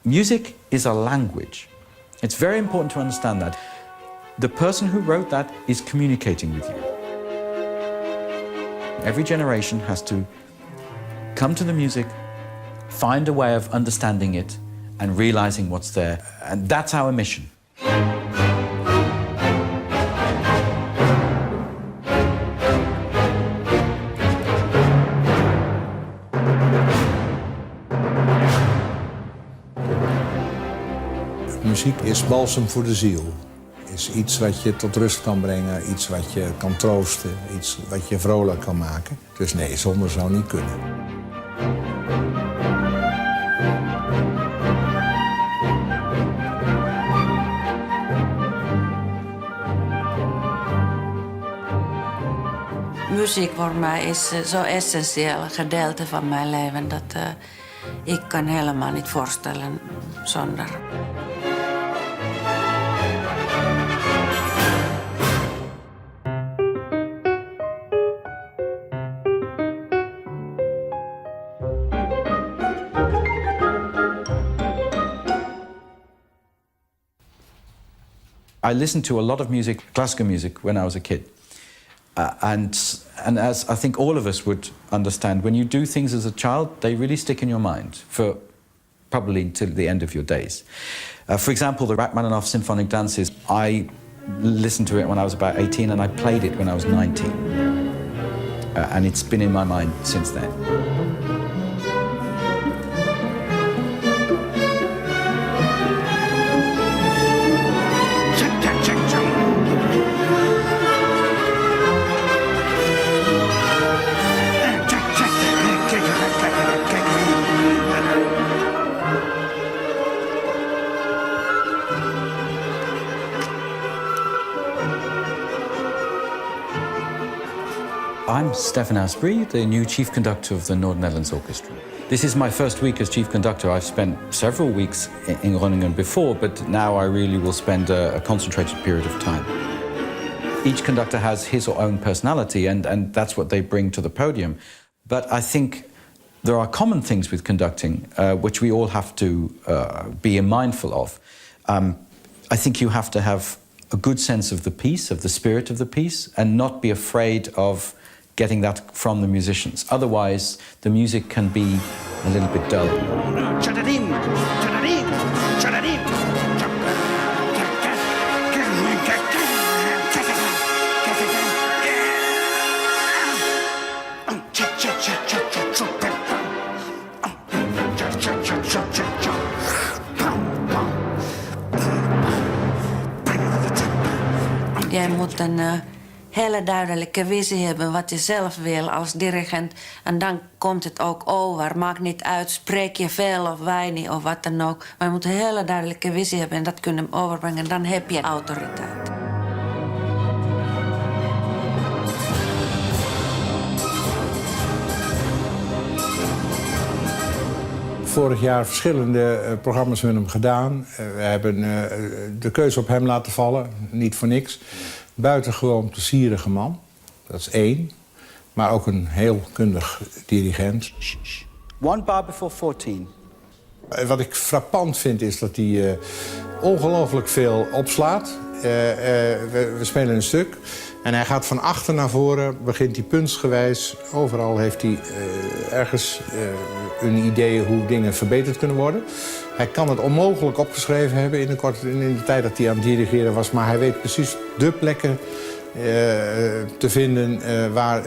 Music is a language. It's very important to understand that. The person who wrote that is communicating with you. Every generation has to come to the music, find a way of understanding it and realizing what's there. And that's our mission. Muziek is balsem voor de ziel. Is iets wat je tot rust kan brengen, iets wat je kan troosten, iets wat je vrolijk kan maken. Dus nee, zonder zou niet kunnen. Muziek voor mij is zo'n essentieel gedeelte van mijn leven dat ik kan helemaal niet voorstellen zonder. I listened to a lot of music, classical music, when I was a kid. And as I think all of us would understand, when you do things as a child, they really stick in your mind for probably till the end of your days. For example, the Rachmaninoff symphonic dances, I listened to it when I was about 18 and I played it when I was 19. And it's been in my mind since then. I'm Stefan Asprey, the new Chief Conductor of the Northern Netherlands Orchestra. This is my first week as Chief Conductor. I've spent several weeks in Groningen before, but now I really will spend a concentrated period of time. Each conductor has his or own personality, and that's what they bring to the podium. But I think there are common things with conducting, which we all have to be mindful of. I think you have to have a good sense of the piece, of the spirit of the piece, and not be afraid of getting that from the musicians. Otherwise, the music can be a little bit dull. Jij moet een hele duidelijke visie hebben wat je zelf wil als dirigent. En dan komt het ook over. Maakt niet uit, spreek je veel of weinig of wat dan ook. Maar je moet een hele duidelijke visie hebben en dat kunnen overbrengen. Dan heb je autoriteit. Vorig jaar verschillende programma's met hem gedaan. We hebben de keuze op hem laten vallen, niet voor niks. Buitengewoon plezierige man, dat is één. Maar ook een heel kundig dirigent. One bar before 14. Wat ik frappant vind is dat hij ongelooflijk veel opslaat. We spelen een stuk en hij gaat van achter naar voren, begint hij puntsgewijs. Overal heeft hij ergens een idee hoe dingen verbeterd kunnen worden. Hij kan het onmogelijk opgeschreven hebben in de tijd dat hij aan het dirigeren was. Maar hij weet precies de plekken te vinden waar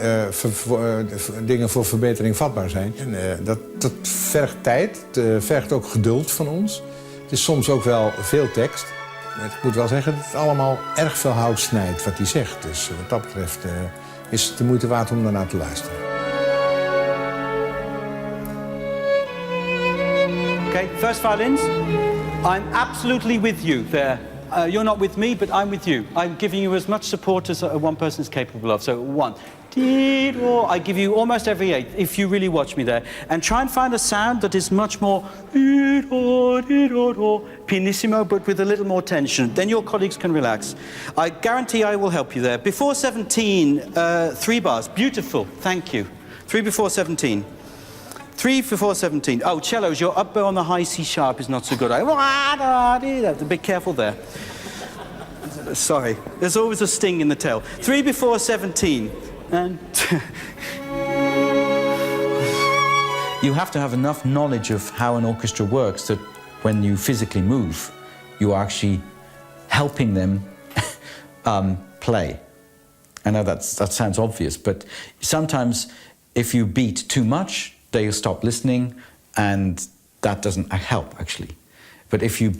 dingen voor verbetering vatbaar zijn. En, dat vergt tijd, het vergt ook geduld van ons. Het is soms ook wel veel tekst. Ik moet wel zeggen dat het allemaal erg veel hout snijdt wat hij zegt. Dus wat dat betreft is het de moeite waard om daarnaar te luisteren. Okay, first violins. I'm absolutely with you there. You're not with me, but I'm with you. I'm giving you as much support as one person is capable of. So one, I give you almost every eighth if you really watch me there. And try and find a sound that is much more pianissimo, but with a little more tension. Then your colleagues can relax. I guarantee I will help you there. Before 17, 3 bars. Beautiful, thank you. 3 before 17. 3 3 before 17. Oh, cellos, your up bow on the high C sharp is not so good. Be careful there. Sorry, there's always a sting in the tail. 3 before 17. And You have to have enough knowledge of how an orchestra works that when you physically move, you are actually helping them play. I know that sounds obvious, but sometimes if you beat too much, they stop listening, and that doesn't help, actually. But if you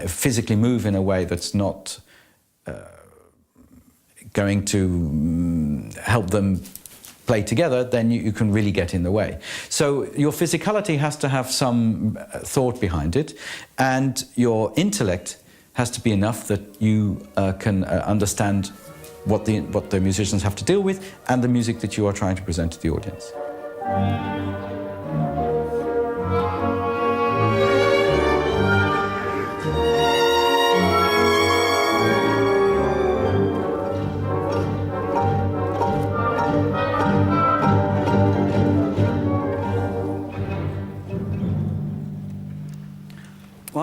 physically move in a way that's not going to help them play together, then you can really get in the way. So your physicality has to have some thought behind it, and your intellect has to be enough that you can understand what the musicians have to deal with and the music that you are trying to present to the audience.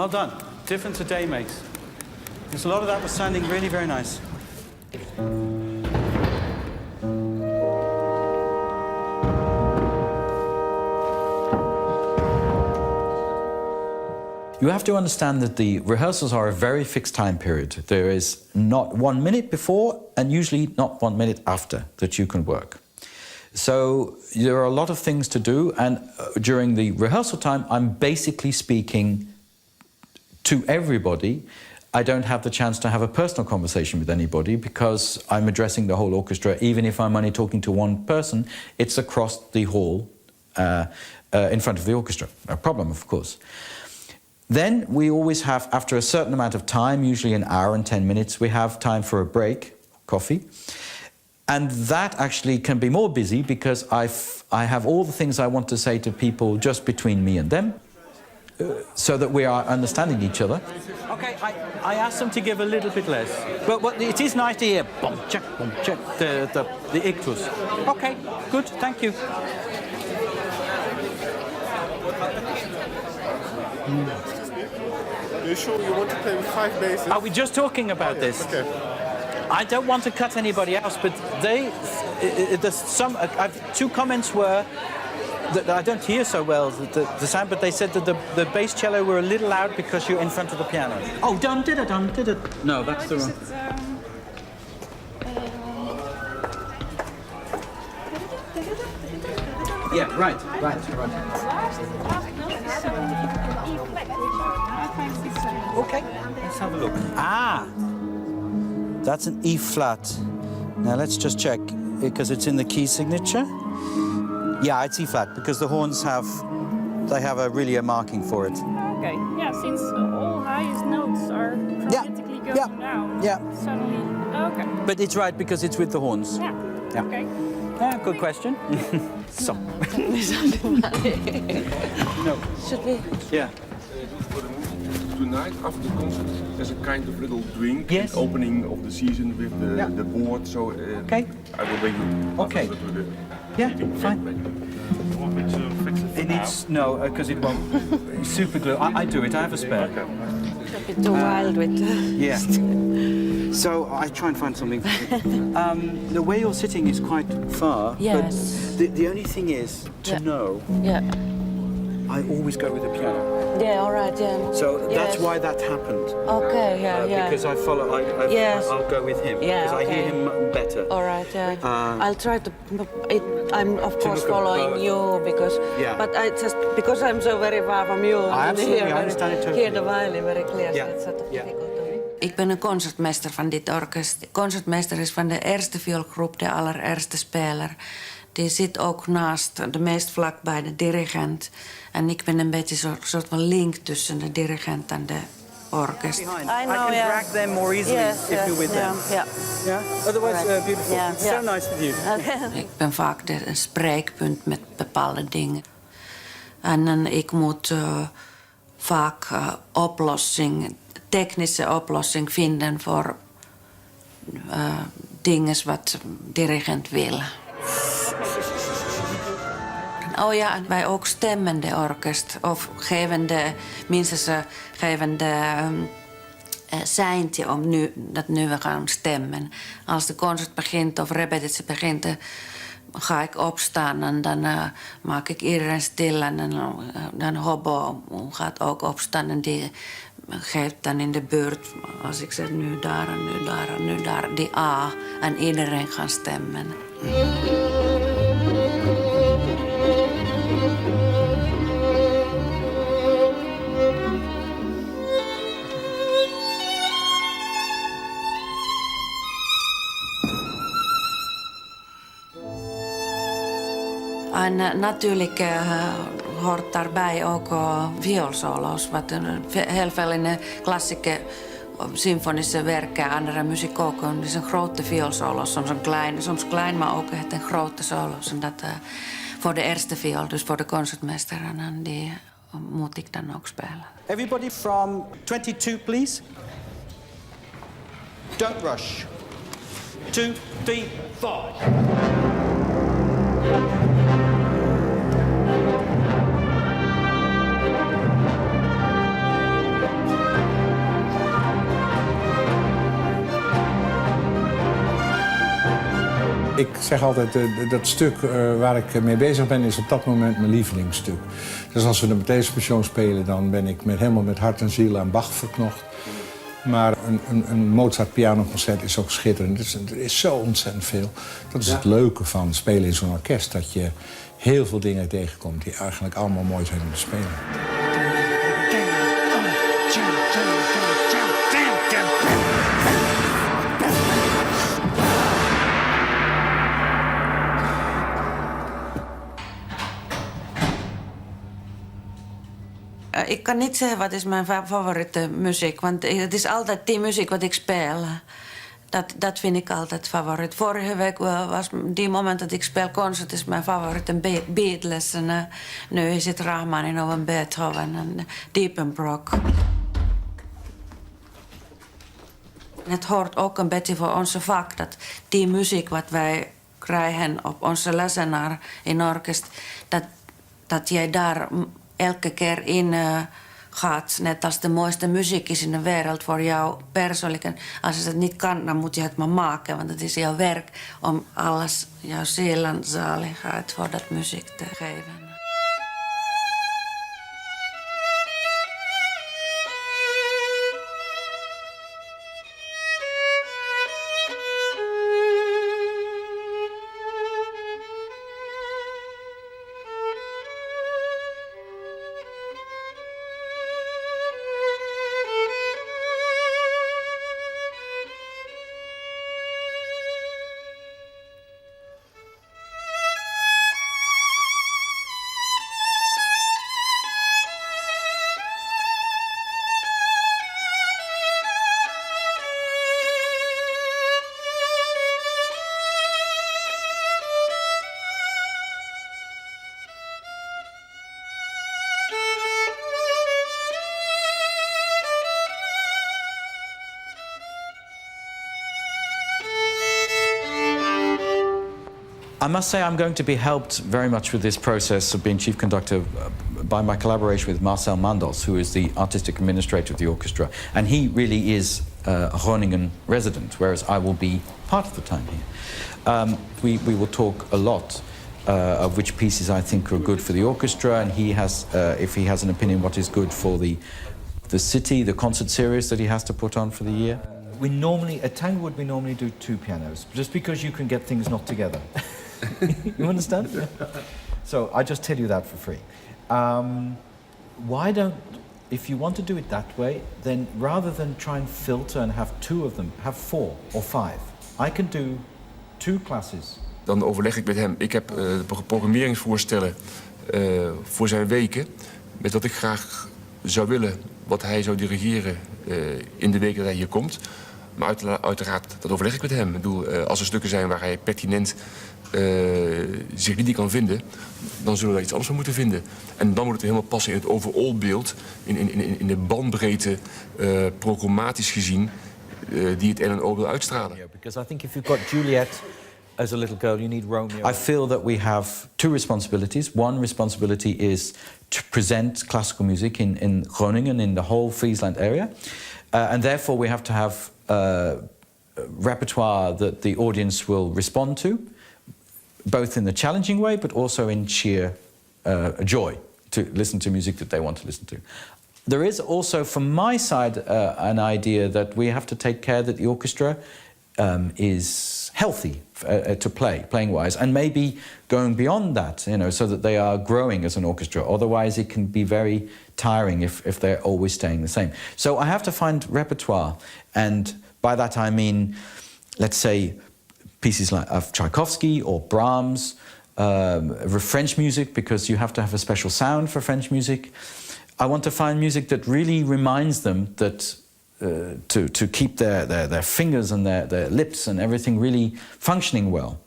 well done. Difference a day makes. Because a lot of that was sounding really very nice. You have to understand that the rehearsals are a very fixed time period. There is not 1 minute before and usually not 1 minute after that you can work. So there are a lot of things to do, and during the rehearsal time I'm basically speaking to everybody. I don't have the chance to have a personal conversation with anybody because I'm addressing the whole orchestra. Even if I'm only talking to one person, it's across the hall in front of the orchestra. No problem, of course. Then we always have, after a certain amount of time, usually an hour and 10 minutes, we have time for a break, coffee. And that actually can be more busy because I have all the things I want to say to people just between me and them, so that we are understanding each other. Okay, I asked them to give a little bit less. But it is nice to hear boom, check, the ictus. Okay, good, thank you. Are you sure you want to play with 5 basses? Are we just talking about this? Okay. I don't want to cut anybody else, but two comments were that I don't hear so well the sound, but they said that the bass cello were a little loud because you're in front of the piano. Oh, dun did it. No, that's the wrong. Yeah, right. Okay, let's have a look. Ah, that's an E flat. Now let's just check, because it's in the key signature. Yeah, it's E flat, because the horns have a marking for it. Okay, yeah, since all highest notes are chromatically going down, suddenly, okay. But it's right, because it's with the horns. Yeah, okay. Yeah, good question. So. No. Should we? Yeah. Tonight, after the concert, there's a kind of little drink, Yes. opening of the season with the board. So Okay. I will bring you Okay. after to the Yeah, meeting. fine. It needs, no, because it won't. Super glue. I do it, I have a spare. A bit too wild with. Yeah. So I try and find something. The way you're sitting is quite far. Yes. But the only thing is to know. Yeah. I always go with the piano. Yeah. All right. Yeah. So that's Yes. why that happened. Okay. Yeah. Because I follow. Yes. I'll go with him. Yeah, Because I hear okay. him better. All right. Yeah. I'll try to. I'm of course look at following both. you because. Yeah. But I just because I'm so very far from you. Absolutely, I understand it totally. Hear the violin very clear. Yeah. So it's sort of Yeah. difficult. Ik ben een concertmeester van dit orkest. Concertmeester is van de eerste vioolgroep, de allereerste speler. Die zit ook naast, de meest vlak bij de dirigent. En ik ben een beetje een soort van link tussen de dirigent en de orkest. I can drag them more easily if you're with them. Yeah. Yeah. Otherwise, Right. beautiful. Yeah, It's yeah. so nice with you. Ik ben vaak een spreekpunt met bepaalde dingen. En dan ik moet vaak technische oplossing vinden voor dingen wat dirigent wil. Oh ja, en wij ook stemmende orkest. Of minstens gevende seintje om dat nu we gaan stemmen. Als de concert begint of repetitie begint, ga ik opstaan en dan maak ik iedereen stil. En dan Hobbo gaat ook opstaan en die geeft dan in de buurt, als ik zeg nu daar en nu daar en nu daar, die A. En iedereen gaat stemmen. En natuurlijk hoort daarbij ook vioolsolo's. Wat heel veel in de klassieke symfonische werken, andere muziek ook. Het is een grote vioolsolo, soms klein, maar ook echt een grote solo's. En dat voor de eerste viool, dus voor de concertmeester. En die moet ik dan ook spelen. Everybody from 22, please. Don't rush. 2, 3, 4. Ik zeg altijd, dat stuk waar ik mee bezig ben, is op dat moment mijn lievelingsstuk. Dus als we de Matthäus-passion spelen, dan ben ik helemaal met hart en ziel aan Bach verknocht. Maar een Mozart pianoconcert is ook schitterend. Dus er is zo ontzettend veel. Dat is het leuke van spelen in zo'n orkest. Dat je heel veel dingen tegenkomt die eigenlijk allemaal mooi zijn om te spelen. Ik kan niet zeggen wat is mijn favoriete muziek, want het is altijd die muziek wat ik speel. Dat vind ik altijd favoriet. Vorige week was die moment dat ik speel concert is mijn favoriete Beatles. En nu is het Rachmaninoff en Beethoven en Diepenbrock. Het hoort ook een beetje voor onze vak dat die muziek wat wij krijgen op onze lesenaar in orkest, dat jij daar elke keer in gaat, net als de mooiste muziek is in de wereld voor jou persoonlijk. En als je het niet kan, dan moet je het maar maken, want het is jouw werk om alles, jouw ziel en zaligheid voor dat muziek te geven. I must say I'm going to be helped very much with this process of being chief conductor by my collaboration with Marcel Mandos, who is the artistic administrator of the orchestra. And he really is a Groningen resident, whereas I will be part of the time here. We will talk a lot of which pieces I think are good for the orchestra, and he has, if he has an opinion, what is good for the city, the concert series that he has to put on for the year. We normally, at Tanglewood, we normally do 2 pianos, just because you can get things not together. You understand? So I just tell you that for free. Why don't, if you want to do it that way, then rather than try and filter and have 2 of them, have 4 or 5. I can do 2 classes. Dan overleg ik met hem. Ik heb programmeringsvoorstellen voor zijn weken, met wat ik graag zou willen, wat hij zou dirigeren in de weken dat hij hier komt. Maar uiteraard, dat overleg ik met hem. Ik bedoel, als er stukken zijn waar hij pertinent zich niet in kan vinden, dan zullen we daar iets anders van moeten vinden. En dan moet het helemaal passen in het overall beeld, in de bandbreedte, programmatisch gezien, die het N&O wil uitstralen. Because I think if you've got Juliet as a little girl, you need Romeo. I feel that we have two responsibilities. One responsibility is to present classical music in Groningen, in the whole Friesland area. And therefore we have to have repertoire that the audience will respond to, both in the challenging way, but also in sheer joy to listen to music that they want to listen to. There is also, from my side, an idea that we have to take care that the orchestra is healthy to playing-wise, and maybe going beyond that, you know, so that they are growing as an orchestra. Otherwise, it can be very tiring if they're always staying the same. So I have to find repertoire, and by that I mean, let's say, pieces like of Tchaikovsky or Brahms, French music, because you have to have a special sound for French music. I want to find music that really reminds them that to keep their fingers and their lips and everything really functioning well.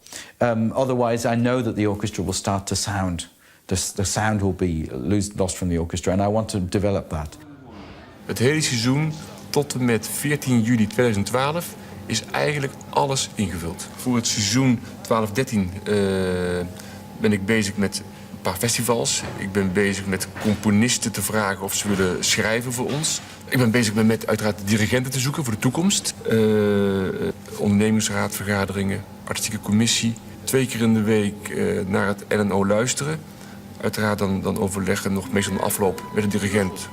Otherwise, I know that the orchestra will start to sound. The sound will be lost from the orchestra, and I want to develop that. Het hele seizoen tot en met 14 juli 2012 is eigenlijk alles ingevuld. Voor het seizoen 12-13 ben ik bezig met een paar festivals. Ik ben bezig met componisten te vragen of ze willen schrijven voor ons. Ik ben bezig met uiteraard dirigenten te zoeken voor de toekomst. Ondernemingsraadvergaderingen, artistieke commissie. 2 keer in de week naar het NNO luisteren. Uiteraard dan overleggen, nog meestal een afloop met de dirigent,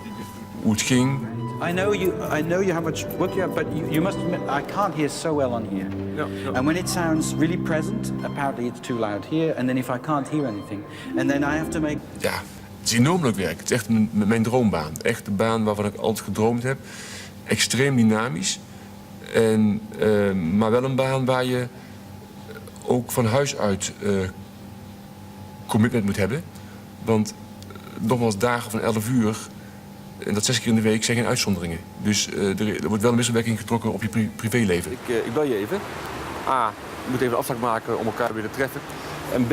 hoe het ging. I know you have much work you have, but you must admit, I can't hear so well on here. Ja. And when it sounds really present, apparently it's too loud here. And then if I can't hear anything, and then I have to make... Ja, het is enorm leuk werk. Het is echt mijn droombaan. Echt de baan waarvan ik altijd gedroomd heb. Extreem dynamisch. Maar wel een baan waar je ook van huis uit commitment moet hebben. Want nogmaals, dagen van 11 uur... En dat 6 keer in de week zijn geen uitzonderingen. Dus er wordt wel een wisselwerking getrokken op je privéleven. Ik bel je even. A, je moet even een afspraak maken om elkaar weer te treffen. En B,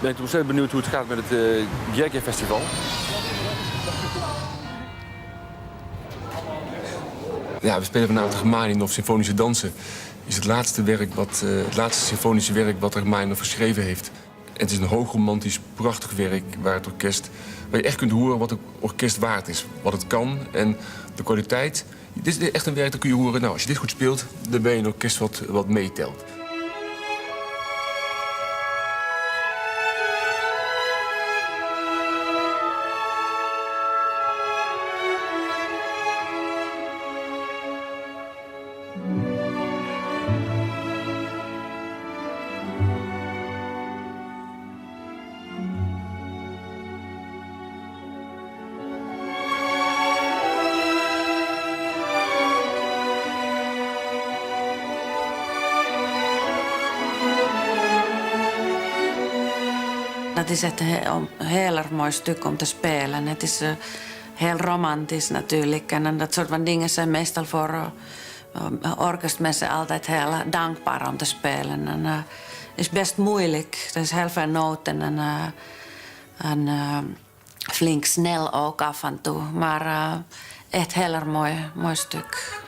ben ik ontzettend benieuwd hoe het gaat met het Gjerkje Festival. Ja, we spelen vanavond Rachmaninov Symfonische Dansen. Het is het laatste symfonische werk wat Rachmaninov geschreven heeft. En het is een hoogromantisch, prachtig werk waar je echt kunt horen wat het orkest waard is. Wat het kan en de kwaliteit. Dit is echt een werk, dat kun je horen. Nou, als je dit goed speelt, dan ben je een orkest wat meetelt. Dat is ett heel erg mooi stuk om te spelen. Het is heel romantisch natuurlijk. En dat soort van dingen zijn meestal voor orkestmensen altijd heel dankbaar om te spelen. En het is best moeilijk. Er is heel veel noten en flink snel ook af en toe. Maar echt heel erg mooi stuk.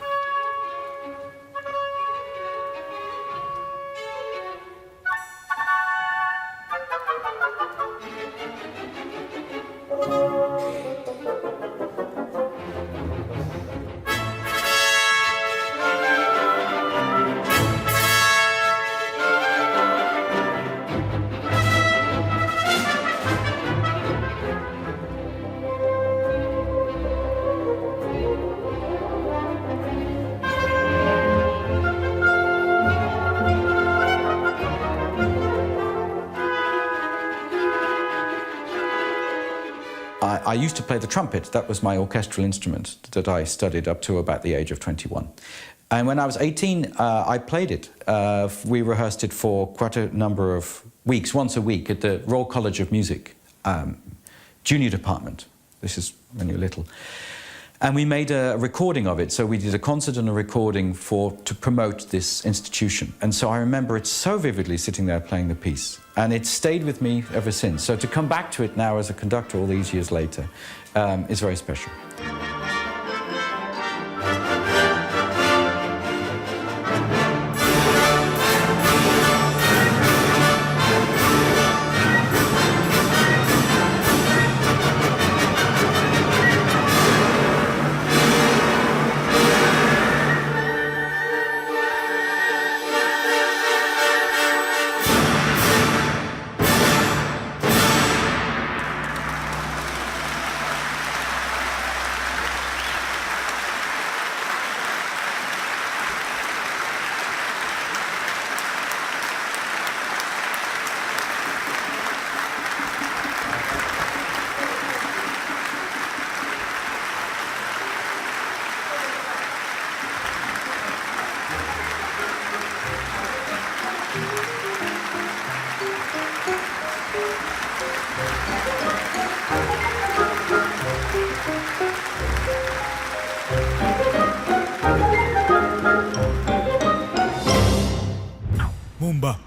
I used to play the trumpet. That was my orchestral instrument that I studied up to about the age of 21. And when I was 18, I played it. We rehearsed it for quite a number of weeks, once a week, at the Royal College of Music, junior department. This is when you're little. And we made a recording of it. So we did a concert and a recording to promote this institution. And so I remember it so vividly, sitting there playing the piece. And it stayed with me ever since. So to come back to it now as a conductor all these years later is very special. Rumba.